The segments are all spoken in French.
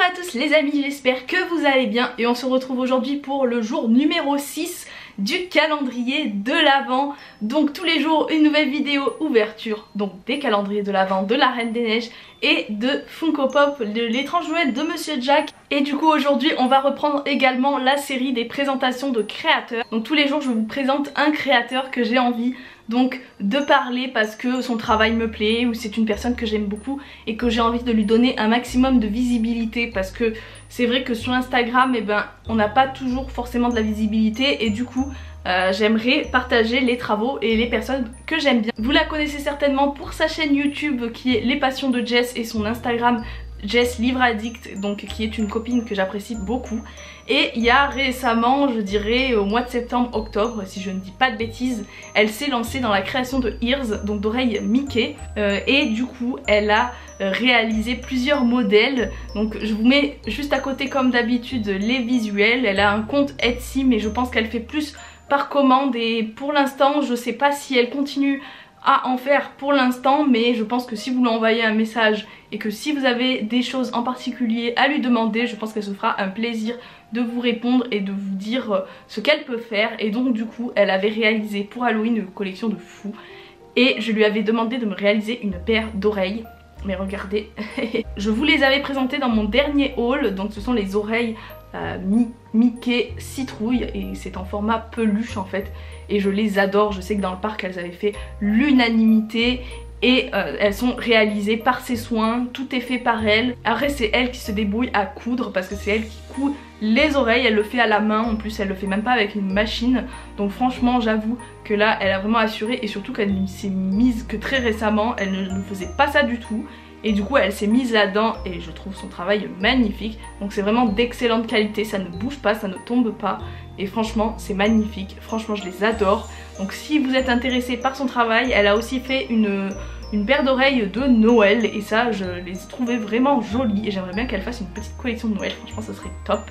à tous les amis, j'espère que vous allez bien et on se retrouve aujourd'hui pour le jour numéro 6 du calendrier de l'Avent. Donc tous les jours une nouvelle vidéo ouverture, donc des calendriers de l'Avent de la Reine des Neiges et de Funko Pop, l'étrange Noël de Monsieur Jack. Et du coup aujourd'hui on va reprendre également la série des présentations de créateurs. Donc tous les jours je vous présente un créateur que j'ai envie donc de parler parce que son travail me plaît ou c'est une personne que j'aime beaucoup et que j'ai envie de lui donner un maximum de visibilité, parce que c'est vrai que sur Instagram on n'a pas toujours forcément de la visibilité et du coup j'aimerais partager les travaux et les personnes que j'aime bien. Vous la connaissez certainement pour sa chaîne YouTube qui est Les Passions de Jess et son Instagram Jess Livre Addict, donc qui est une copine que j'apprécie beaucoup. Et il y a récemment, je dirais au mois de septembre-octobre, si je ne dis pas de bêtises, elle s'est lancée dans la création de ears, donc d'oreilles Mickey, et du coup elle a réalisé plusieurs modèles. Donc je vous mets juste à côté comme d'habitude les visuels. Elle a un compte Etsy mais je pense qu'elle fait plus par commande et pour l'instant je sais pas si elle continue à en faire pour l'instant, mais je pense que si vous lui envoyez un message et que si vous avez des choses en particulier à lui demander, je pense qu'elle se fera un plaisir de vous répondre et de vous dire ce qu'elle peut faire. Et donc du coup elle avait réalisé pour Halloween une collection de fous et je lui avais demandé de me réaliser une paire d'oreilles. Mais regardez, je vous les avais présentées dans mon dernier haul, donc ce sont les oreilles Mickey citrouille et c'est en format peluche en fait et je les adore. Je sais que dans le parc elles avaient fait l'unanimité et elles sont réalisées par ses soins, tout est fait par elle. Après c'est elle qui se débrouille à coudre parce que c'est elle qui coud les oreilles, elle le fait à la main, en plus elle le fait même pas avec une machine. Donc franchement j'avoue que là elle a vraiment assuré et surtout qu'elle ne s'est mise que très récemment, elle ne faisait pas ça du tout. Et du coup elle s'est mise là-dedans et je trouve son travail magnifique. Donc c'est vraiment d'excellente qualité, ça ne bouge pas, ça ne tombe pas. Et franchement c'est magnifique, franchement je les adore. Donc si vous êtes intéressé par son travail, elle a aussi fait une paire d'oreilles de Noël. Et ça je les ai trouvées vraiment jolies et j'aimerais bien qu'elle fasse une petite collection de Noël, franchement ça serait top.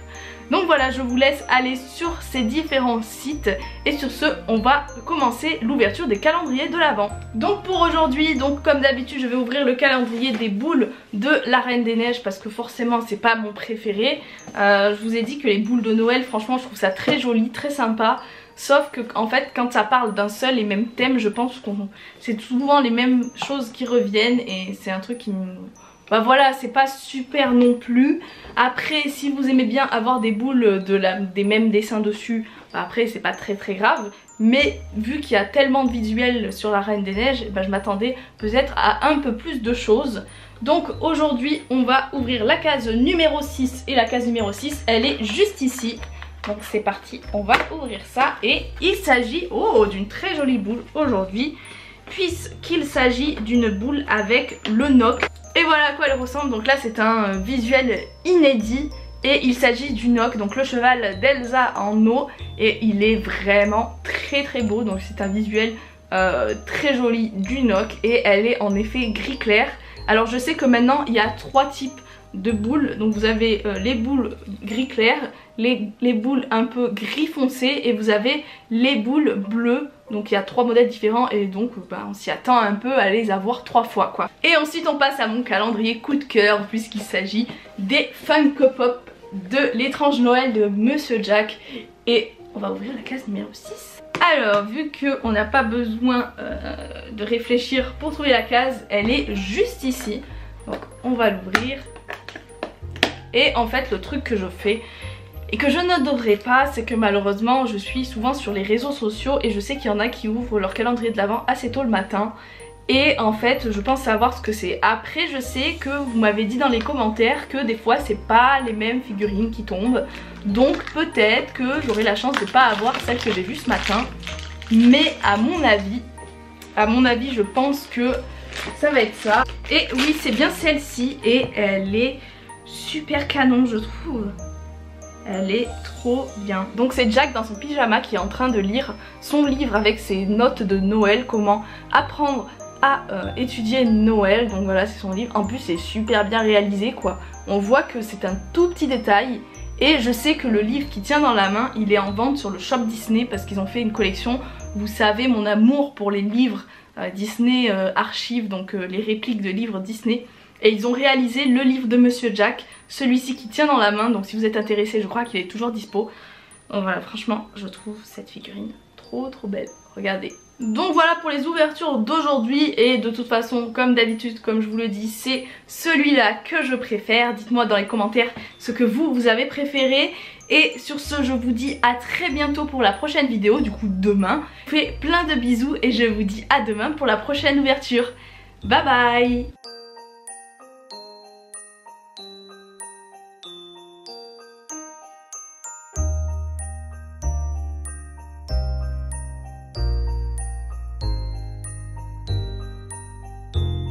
Donc voilà, je vous laisse aller sur ces différents sites et sur ce on va commencer l'ouverture des calendriers de l'Avent. Donc pour aujourd'hui, donc comme d'habitude je vais ouvrir le calendrier des boules de la Reine des Neiges parce que forcément c'est pas mon préféré. Je vous ai dit que les boules de Noël franchement je trouve ça très joli, très sympa. Sauf que en fait quand ça parle d'un seul et même thème, je pense que c'est souvent les mêmes choses qui reviennent et c'est un truc qui me... Bah voilà, c'est pas super non plus. Après si vous aimez bien avoir des boules des mêmes dessins dessus, bah après c'est pas très grave. Mais vu qu'il y a tellement de visuels sur la Reine des Neiges, bah je m'attendais peut-être à un peu plus de choses. Donc aujourd'hui on va ouvrir la case numéro 6 et la case numéro 6 elle est juste ici. Donc c'est parti, on va ouvrir ça et il s'agit d'une très jolie boule aujourd'hui puisqu'il s'agit d'une boule avec le Noc. Et voilà à quoi elle ressemble. Donc là c'est un visuel inédit et il s'agit du Noc, donc le cheval d'Elsa en eau, et il est vraiment très beau. Donc c'est un visuel très joli du Noc et elle est en effet gris clair. Alors je sais que maintenant il y a 3 types de boules, donc vous avez les boules gris clair, les boules un peu gris foncé et vous avez les boules bleues. Donc il y a 3 modèles différents et donc on s'y attend un peu à les avoir 3 fois quoi. Et ensuite on passe à mon calendrier coup de cœur puisqu'il s'agit des Funko Pop de l'étrange Noël de Monsieur Jack. Et on va ouvrir la case numéro 6. Alors vu qu'on n'a pas besoin de réfléchir pour trouver la case, elle est juste ici. Donc on va l'ouvrir. Et en fait le truc que je fais et que je ne devrais pas, c'est que malheureusement je suis souvent sur les réseaux sociaux et je sais qu'il y en a qui ouvrent leur calendrier de l'Avent assez tôt le matin. Et en fait je pense savoir ce que c'est. Après je sais que vous m'avez dit dans les commentaires que des fois c'est pas les mêmes figurines qui tombent. Donc peut-être que j'aurai la chance de pas avoir celle que j'ai vue ce matin. Mais à mon avis je pense que ça va être ça. Et oui c'est bien celle-ci et elle est super canon je trouve. Elle est trop bien. Donc c'est Jack dans son pyjama qui est en train de lire son livre avec ses notes de Noël, comment apprendre à étudier Noël. Donc voilà c'est son livre, en plus c'est super bien réalisé quoi. On voit que c'est un tout petit détail et je sais que le livre qu'il tient dans la main il est en vente sur le shop Disney parce qu'ils ont fait une collection. Vous savez mon amour pour les livres Disney archives, donc les répliques de livres Disney. Et ils ont réalisé le livre de Monsieur Jack, celui-ci qui tient dans la main. Donc si vous êtes intéressé, je crois qu'il est toujours dispo. Donc voilà, franchement je trouve cette figurine trop belle, regardez. Donc voilà pour les ouvertures d'aujourd'hui, et de toute façon comme d'habitude, comme je vous le dis, c'est celui-là que je préfère. Dites-moi dans les commentaires ce que vous avez préféré. Et sur ce, je vous dis à très bientôt pour la prochaine vidéo, du coup demain. Je vous fais plein de bisous et je vous dis à demain pour la prochaine ouverture. Bye bye.